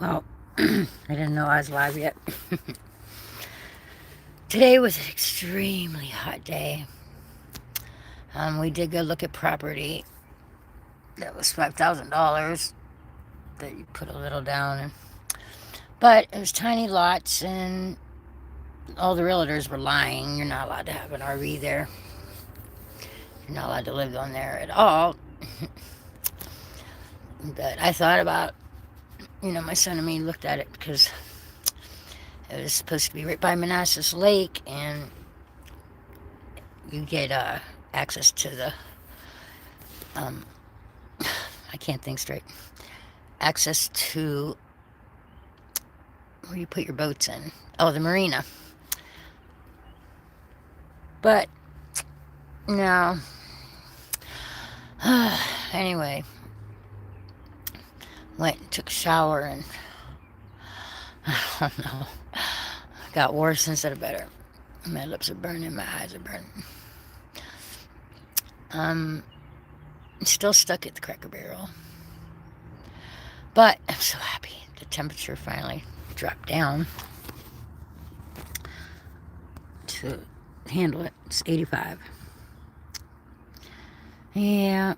Well, I didn't know I was live yet. Today was an extremely hot day. We did go look at property that was $5,000 that you put a little down, but it was tiny lots, and all the realtors were lying. You're not allowed to have an RV there. You're not allowed to live on there at all. But I thought about, my son and me looked at it because it was supposed to be right by Manassas Lake, and you get access to the I can't think straight. Access to where you put your boats in. Oh, the marina. But no. Anyway, went and took a shower, and I don't know. Got worse instead of better. My lips are burning, my eyes are burning. Still stuck at the Cracker Barrel. But I'm so happy. The temperature finally dropped down to handle it. It's 85. Yeah.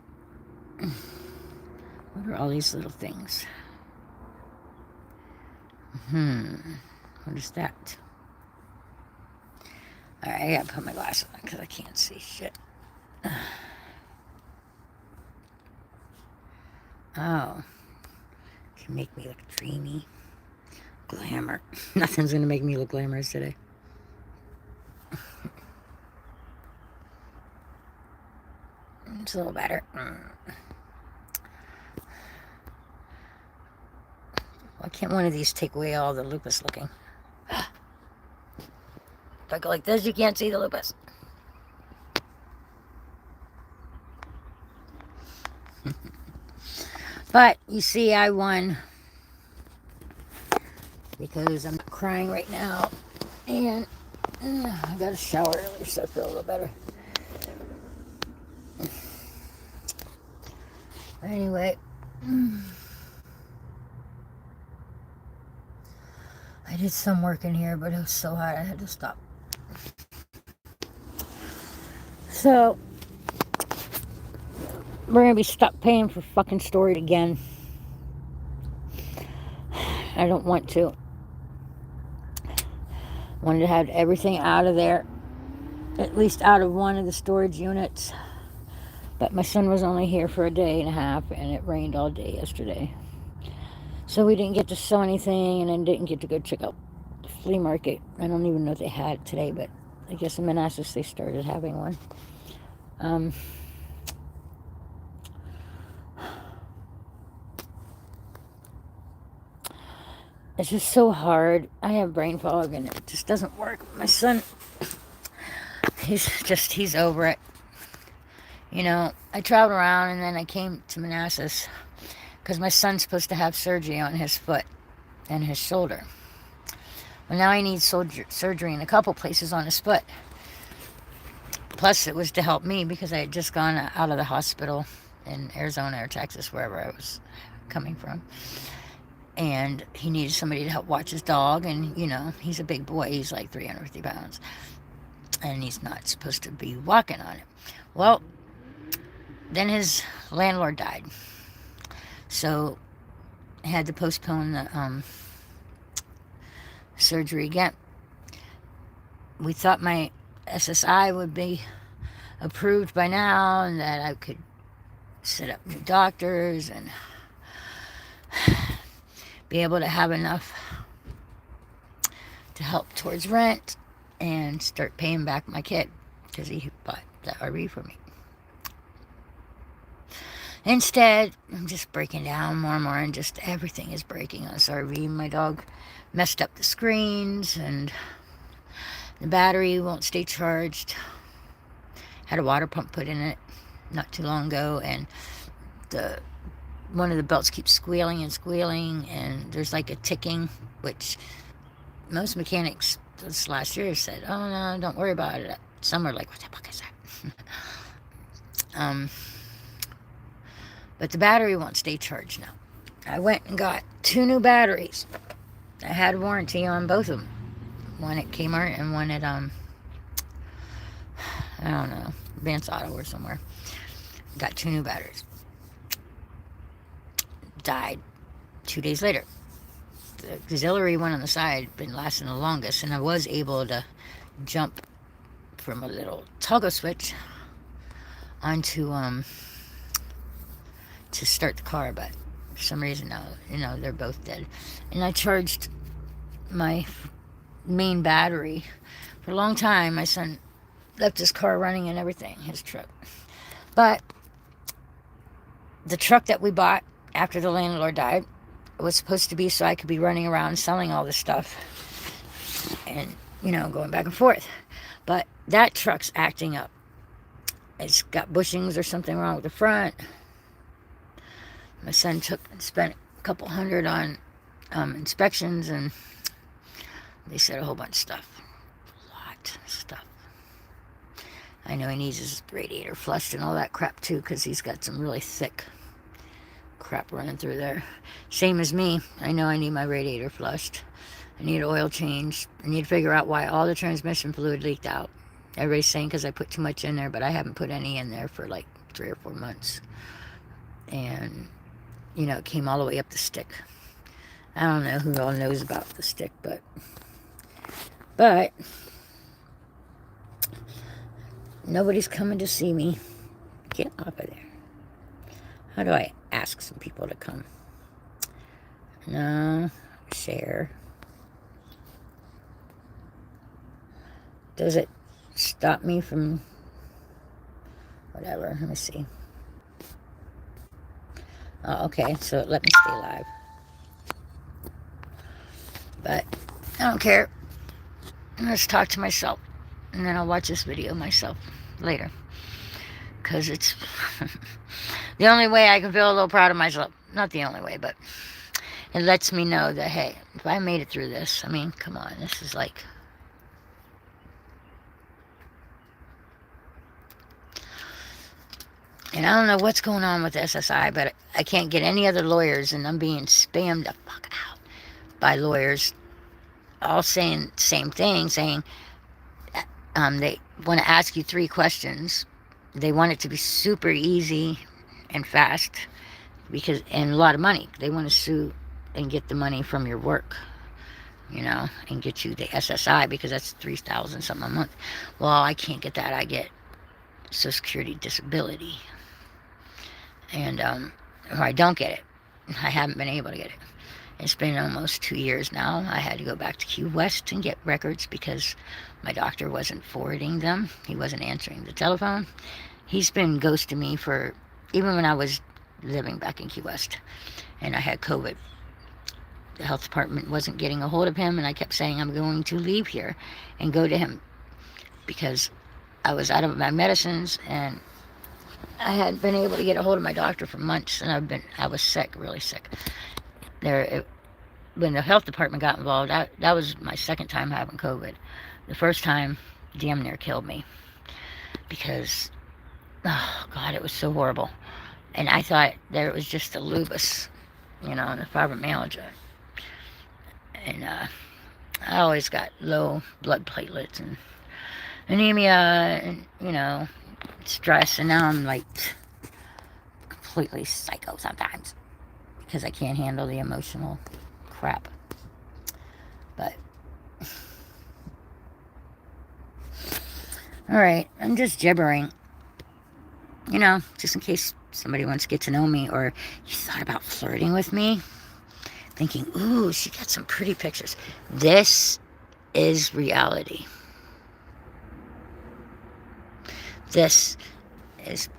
What are all these little things? What is that? Alright, I gotta put my glasses on because I can't see shit. Oh. Can make me look dreamy. Glamour. Nothing's gonna make me look glamorous today. It's a little better. Why can't one of these take away all the lupus looking? If I go like this, you can't see the lupus. But you see, I won because I'm crying right now, and I got a shower earlier, so I feel a little better. Anyway, I did some work in here, but it was so hot I had to stop. So we're gonna be stuck paying for fucking storage again. I don't want to. Wanted to have everything out of there, at least out of one of the storage units. But my son was only here for a day and a half, and it rained all day yesterday. So we didn't get to sell anything, and then didn't get to go check out the flea market. I don't even know if they had it today, but I guess in Manassas they started having one. It's just so hard. I have brain fog, and it just doesn't work. My son, he's over it. I traveled around, and then I came to Manassas because my son's supposed to have surgery on his foot and his shoulder. Well, now he needs surgery in a couple places on his foot. Plus, it was to help me because I had just gone out of the hospital in Arizona or Texas, wherever I was coming from. And he needed somebody to help watch his dog, and, he's a big boy. He's like 350 pounds. And he's not supposed to be walking on it. Well, then his landlord died. So I had to postpone the surgery again. We thought my SSI would be approved by now, and that I could set up new doctors and be able to have enough to help towards rent and start paying back my kid because he bought the RV for me. Instead, I'm just breaking down more and more, and just everything is breaking on this RV. My dog messed up the screens, and the battery won't stay charged. Had a water pump put in it not too long ago, and one of the belts keeps squealing, and there's like a ticking, which most mechanics this last year said, oh no, don't worry about it. Some are like, what the fuck is that? But the battery won't stay charged now. I went and got 2 new batteries. I had warranty on both of them. One at Kmart and one at, I don't know, Vance Auto or somewhere. Got 2 new batteries. Died 2 days later. The auxiliary one on the side had been lasting the longest, and I was able to jump from a little toggle switch onto, to start the car, but for some reason now, they're both dead. And I charged my main battery for a long time. My son left his car running and everything, his truck. But the truck that we bought after the landlord died was supposed to be so I could be running around selling all this stuff and, going back and forth. But that truck's acting up. It's got bushings or something wrong with the front. My son spent a couple $100 on inspections, and they said a whole bunch of stuff. A lot of stuff. I know he needs his radiator flushed and all that crap too, because he's got some really thick crap running through there. Same as me. I know I need my radiator flushed. I need oil changed. I need to figure out why all the transmission fluid leaked out. Everybody's saying because I put too much in there, but I haven't put any in there for like 3 or 4 months. And, it came all the way up the stick. I don't know who all knows about the stick, but nobody's coming to see me. Get off of there. How do I ask some people to come? No. Share. Does it stop me from whatever? Let me see. Oh, okay, so it let me stay live. But I don't care. I'll just talk to myself, and then I'll watch this video myself later. Because it's the only way I can feel a little proud of myself. Not the only way, but it lets me know that, hey, if I made it through this, I mean, come on, this is like... And I don't know what's going on with SSI, but I can't get any other lawyers, and I'm being spammed the fuck out by lawyers, all saying the same thing, saying they want to ask you 3 questions. They want it to be super easy and fast, and a lot of money. They want to sue and get the money from your work, and get you the SSI, because that's $3,000 something a month. Well, I can't get that. I get Social Security disability. And or I don't get it. I haven't been able to get it. It's been almost 2 years now. I had to go back to Key West and get records because my doctor wasn't forwarding them. He wasn't answering the telephone. He's been ghosting me for, even when I was living back in Key West and I had COVID. The health department wasn't getting a hold of him, and I kept saying I'm going to leave here and go to him because I was out of my medicines, and I hadn't been able to get a hold of my doctor for months, and I was sick, really sick. When the health department got involved, that was my second time having COVID. The first time damn near killed me because, oh God, it was so horrible. And I thought that it was just the lupus, and the fibromyalgia. And I always got low blood platelets and anemia and, stress. And now I'm like completely psycho sometimes because I can't handle the emotional crap. But alright, I'm just gibbering, just in case somebody wants to get to know me, or you thought about flirting with me, thinking, ooh, she got some pretty pictures. This is reality. This is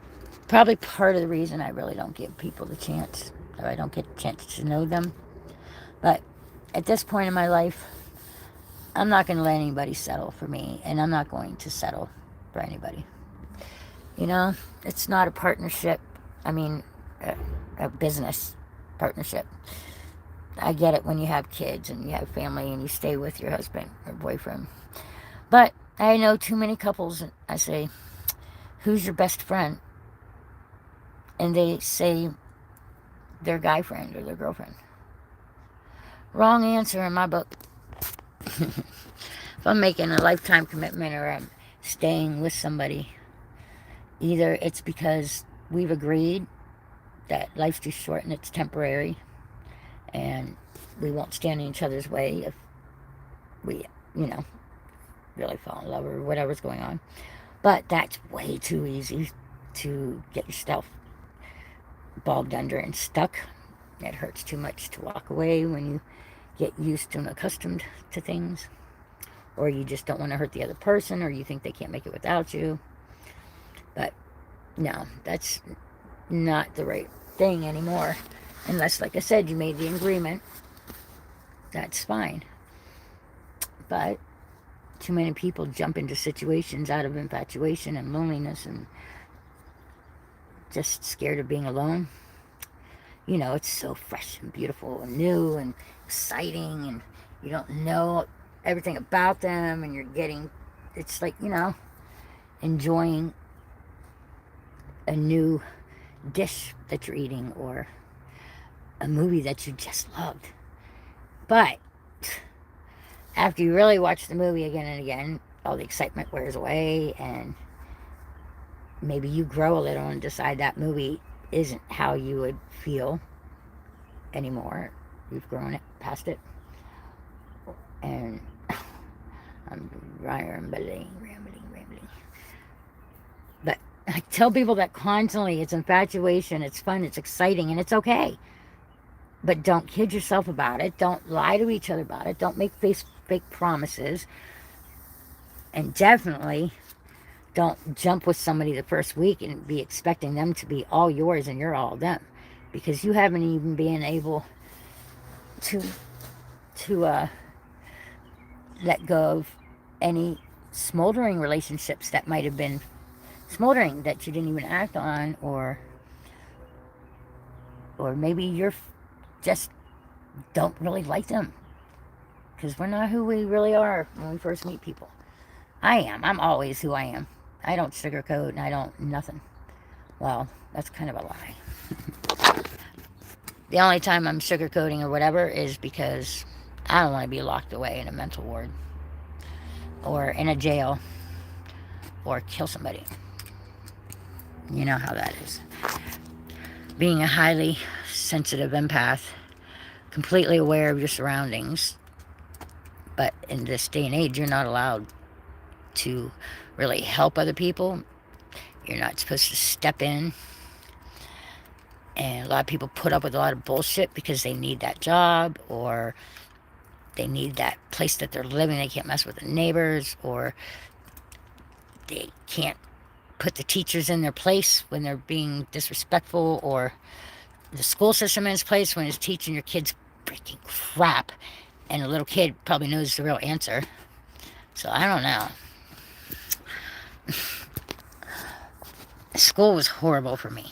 probably part of the reason I really don't give people the chance, or I don't get a chance to know them. But at this point in my life, I'm not going to let anybody settle for me, and I'm not going to settle for anybody. It's not a partnership. I mean, a business partnership. I get it when you have kids and you have family and you stay with your husband or boyfriend. But I know too many couples, and I say, who's your best friend? And they say their guy friend or their girlfriend. Wrong answer in my book. If I'm making a lifetime commitment or I'm staying with somebody, either it's because we've agreed that life's too short and it's temporary and we won't stand in each other's way if we, really fall in love or whatever's going on. But that's way too easy to get yourself bogged under and stuck. It hurts too much to walk away when you get used to and accustomed to things, or you just don't want to hurt the other person, or you think they can't make it without you. But no, that's not the right thing anymore, unless, like I said, you made the agreement. That's fine. But too many people jump into situations out of infatuation and loneliness and just scared of being alone. It's so fresh and beautiful and new and exciting, and you don't know everything about them, and you're getting, it's like, enjoying a new dish that you're eating or a movie that you just loved. But after you really watch the movie again and again, all the excitement wears away, and maybe you grow a little and decide that movie isn't how you would feel anymore. You've grown it past it. And I'm rambling. But I tell people that constantly. It's infatuation, it's fun, it's exciting, and it's okay. But don't kid yourself about it. Don't lie to each other about it. Don't make fake promises. And definitely don't jump with somebody the first week and be expecting them to be all yours and you're all them, because you haven't even been able to let go of any smoldering relationships that might have been smoldering that you didn't even act on, or maybe you're just don't really like them, because we're not who we really are when we first meet people. I'm always who I am. I don't sugarcoat, and I don't nothing. Well, that's kind of a lie. The only time I'm sugarcoating or whatever is because I don't want to be locked away in a mental ward or in a jail or kill somebody. You know how that is. Being a highly sensitive empath, completely aware of your surroundings, but in this day and age, you're not allowed to really help other people. You're not supposed to step in. And a lot of people put up with a lot of bullshit because they need that job, or they need that place that they're living. They can't mess with the neighbors, or they can't put the teachers in their place when they're being disrespectful, or the school system in its place when it's teaching your kids freaking crap, and a little kid probably knows the real answer. So I don't know. School was horrible for me.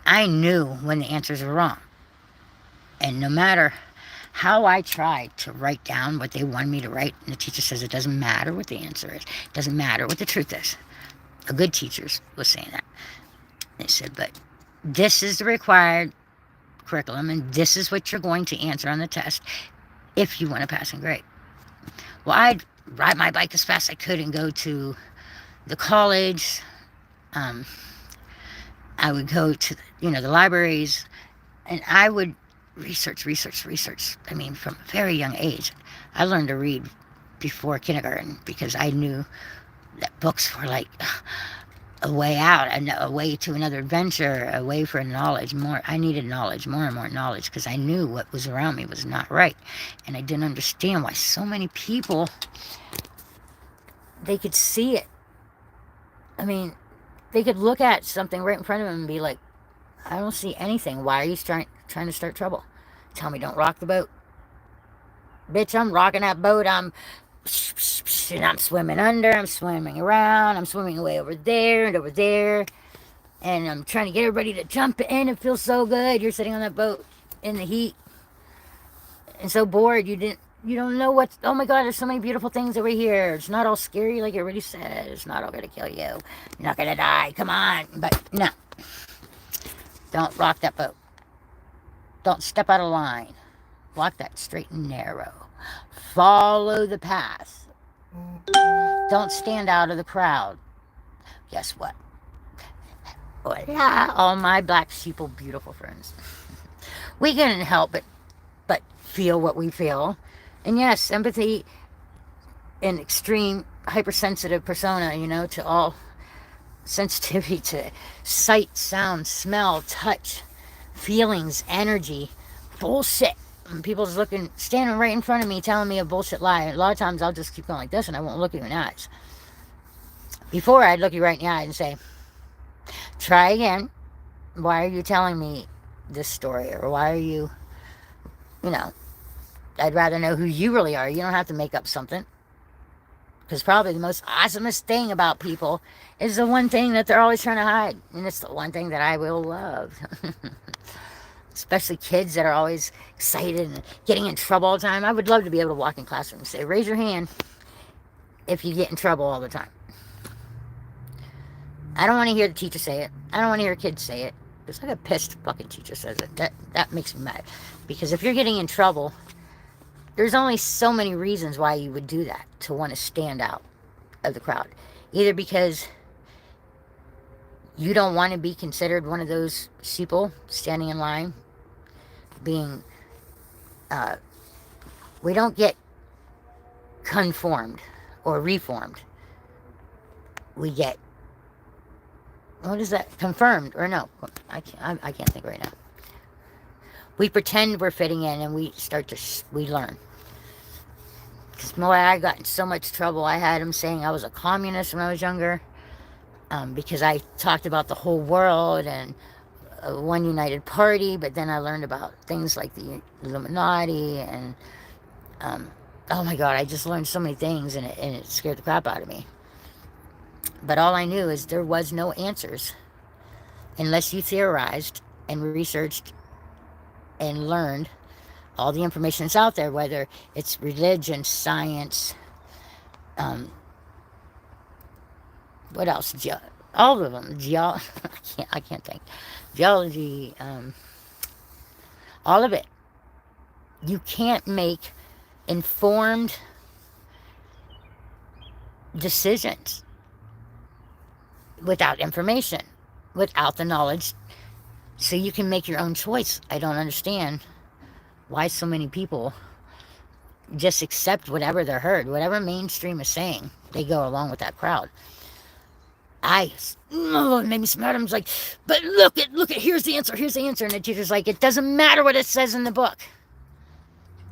I knew when the answers were wrong. And no matter how I tried to write down what they wanted me to write, and the teacher says it doesn't matter what the answer is. It doesn't matter what the truth is. A good teacher was saying that. They said, but this is the required curriculum, and this is what you're going to answer on the test if you want to pass and grade. Well, I'd ride my bike as fast as I could and go to the college. I would go to the libraries, and I would research. I mean, from a very young age. I learned to read before kindergarten because I knew that books were like a way out, a way to another adventure, a way for knowledge. I needed knowledge, more and more knowledge, because I knew what was around me was not right. And I didn't understand why so many people, they could see it. I mean, they could look at something right in front of them and be like, I don't see anything. Why are you trying to start trouble? Tell me don't rock the boat. Bitch, I'm rocking that boat. I'm swimming under. I'm swimming around. I'm swimming away over there and over there. And I'm trying to get everybody to jump in. It feels so good. You're sitting on that boat in the heat and so bored. You don't know what's, oh my God, there's so many beautiful things over here. It's not all scary like everybody says. It's not all going to kill you. You're not going to die. Come on. But no. Don't rock that boat. Don't step out of line. Walk that straight and narrow. Follow the path. Don't stand out of the crowd. Guess what? Hola, all my black sheeple beautiful friends. We can't help but feel what we feel. And yes, empathy, an extreme hypersensitive persona, you know, to all sensitivity to sight, sound, smell, touch, feelings, energy. Bullshit. And people's standing right in front of me telling me a bullshit lie. A lot of times I'll just keep going like this and I won't look you in the eyes. Before, I'd look you right in the eye and say, try again. Why are you telling me this story? Or why are you, you know, I'd rather know who you really are. You don't have to make up something. Because probably the most awesomest thing about people is the one thing that they're always trying to hide. And it's the one thing that I will love. Especially kids that are always excited and getting in trouble all the time. I would love to be able to walk in classroom and say, raise your hand if you get in trouble all the time. I don't want to hear the teacher say it. I don't want to hear kids say it. Because I get pissed if fucking teacher says it. That makes me mad. Because if you're getting in trouble, there's only so many reasons why you would do that, to want to stand out of the crowd. Either because you don't want to be considered one of those sheeple standing in line, being, we don't get conformed or reformed. We get, what is that? Confirmed, or no, I can't think right now. We pretend we're fitting in and we start to, we learn. Because boy, I got in so much trouble. I had him saying I was a communist when I was younger. Because I talked about the whole world and one united party. But then I learned about things like the Illuminati. And, oh my God, I just learned so many things. And it scared the crap out of me. But all I knew is there was no answers. Unless you theorized and researched and learned all the information that's out there, whether it's religion, science, what else? All of them. I can't think. Geology, all of it. You can't make informed decisions without information, without the knowledge, so you can make your own choice. I don't understand why so many people just accept whatever they're heard, whatever mainstream is saying. They go along with that crowd. It made me smart. I was like, but look at, here's the answer. And the teacher's like, it doesn't matter what it says in the book.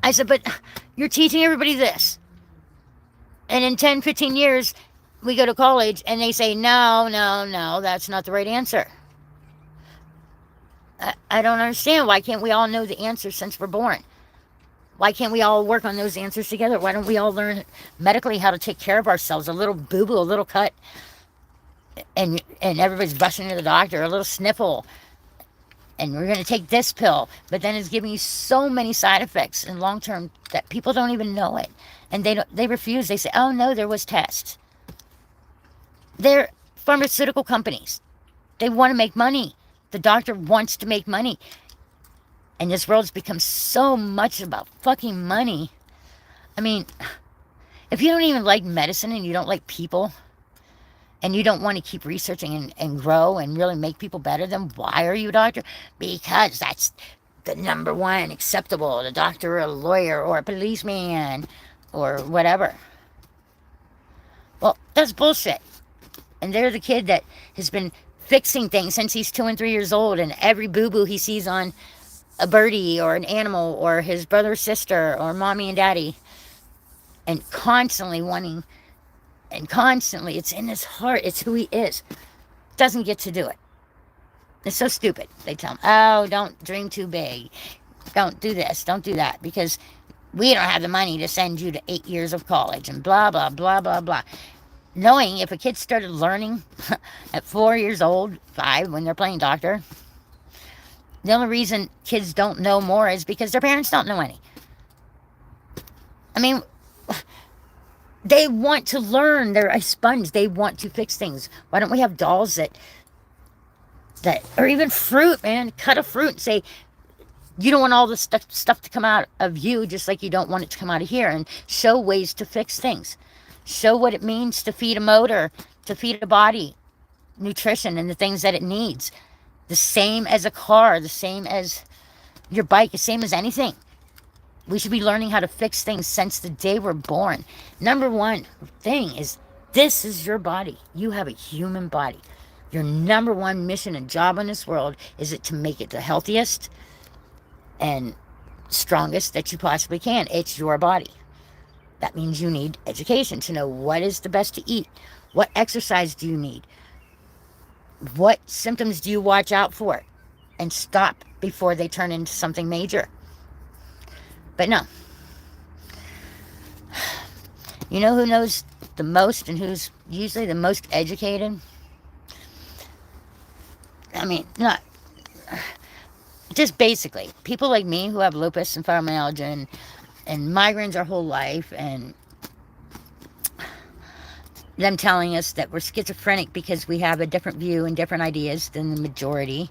I said, but you're teaching everybody this. And in 10, 15 years, we go to college and they say, no, that's not the right answer. I don't understand. Why can't we all know the answer since we're born? Why can't we all work on those answers together? Why don't we all learn medically how to take care of ourselves? A little boo-boo, a little cut, and everybody's rushing to the doctor, a little sniffle, and we're going to take this pill. But then it's giving you so many side effects in long term that people don't even know it. And they refuse. They say, oh no, there was tests. They're pharmaceutical companies. They want to make money. The doctor wants to make money. And this world's become so much about fucking money. I mean, if you don't even like medicine and you don't like people, and you don't want to keep researching and grow and really make people better, then why are you a doctor? Because that's the number one acceptable. A doctor or a lawyer or a policeman or whatever. Well, that's bullshit. And they're the kid that has been fixing things since he's 2 and 3 years old, and every boo-boo he sees on a birdie or an animal or his brother or sister or mommy and daddy, and constantly wanting, and constantly, it's in his heart, it's who he is, doesn't get to do it. It's so stupid. They tell him, oh, don't dream too big, don't do this, don't do that, because we don't have the money to send you to 8 years of college, and blah, blah, blah, blah, blah. Knowing if a kid started learning at 4 years old, 5, when they're playing doctor, the only reason kids don't know more is because their parents don't know any. I mean, they want to learn. They're a sponge. They want to fix things. Why don't we have dolls that or even fruit, man? Cut a fruit and say, You don't want all this stuff to come out of you, just like you don't want it to come out of here. And show ways to fix things. Show what it means to feed a motor, to feed a body nutrition and the things that it needs. The same as a car, the same as your bike, the same as anything. We should be learning how to fix things since the day we're born. Number one thing is, this is your body. You have a human body. Your number one mission and job in this world is it to make it the healthiest and strongest that you possibly can. It's your body. That means you need education to know what is the best to eat. What exercise do you need? What symptoms do you watch out for? And stop before they turn into something major. But no. You know who knows the most and who's usually the most educated? I mean, not... just basically, people like me who have lupus and fibromyalgia and migraines our whole life, and them telling us that we're schizophrenic because we have a different view and different ideas than the majority.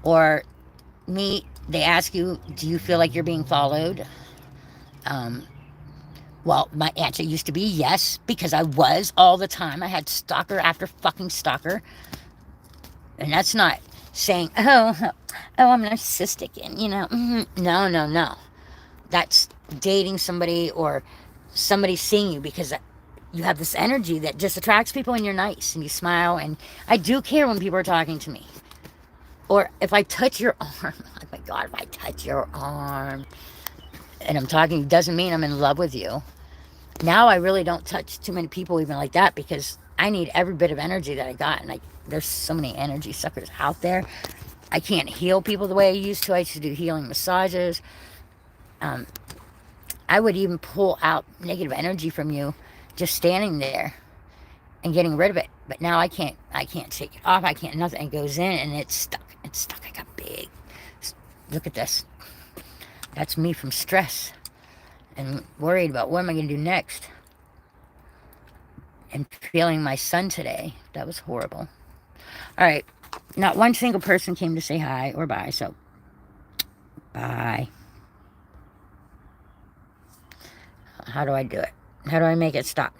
Or me, they ask you, do you feel like you're being followed? Well, my answer used to be yes, because I was all the time. I had stalker after fucking stalker. And that's not saying, oh, I'm narcissistic, and, you know, no. That's dating somebody or somebody seeing you because you have this energy that just attracts people, and you're nice and you smile. And I do care when people are talking to me. Or if I touch your arm, oh my God, if I touch your arm and I'm talking, it doesn't mean I'm in love with you. Now I really don't touch too many people even like that, because I need every bit of energy that I got. And there's so many energy suckers out there. I can't heal people the way I used to. I used to do healing massages. I would even pull out negative energy from you just standing there and getting rid of it. But now I can't shake it off. I can't, nothing. It goes in and it's stuck. It's stuck. I got big. Look at this. That's me from stress and worried about what am I going to do next. And feeling my son today. That was horrible. All right. Not one single person came to say hi or bye. So, bye. How do I do it? How do I make it stop?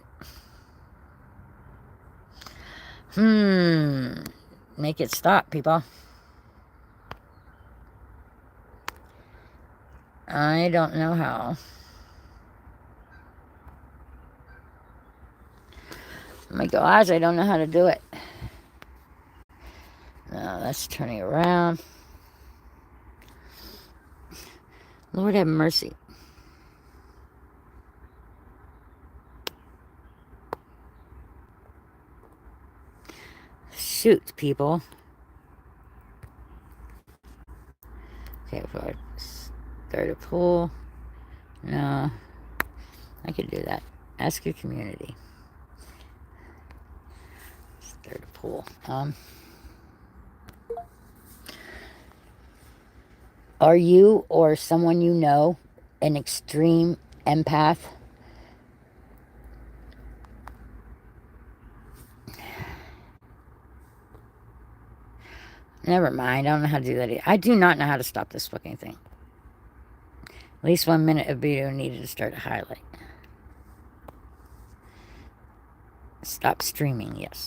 Make it stop, people. I don't know how. Oh my gosh, I don't know how to do it. No, that's turning around. Lord have mercy. Shoot, people. Okay, if I start a pool. No. I could do that. Ask your community. Start a pool. Are you or someone you know an extreme empath? Never mind. I don't know how to do that either. I do not know how to stop this fucking thing. At least 1 minute of video needed to start a highlight. Stop streaming, yes.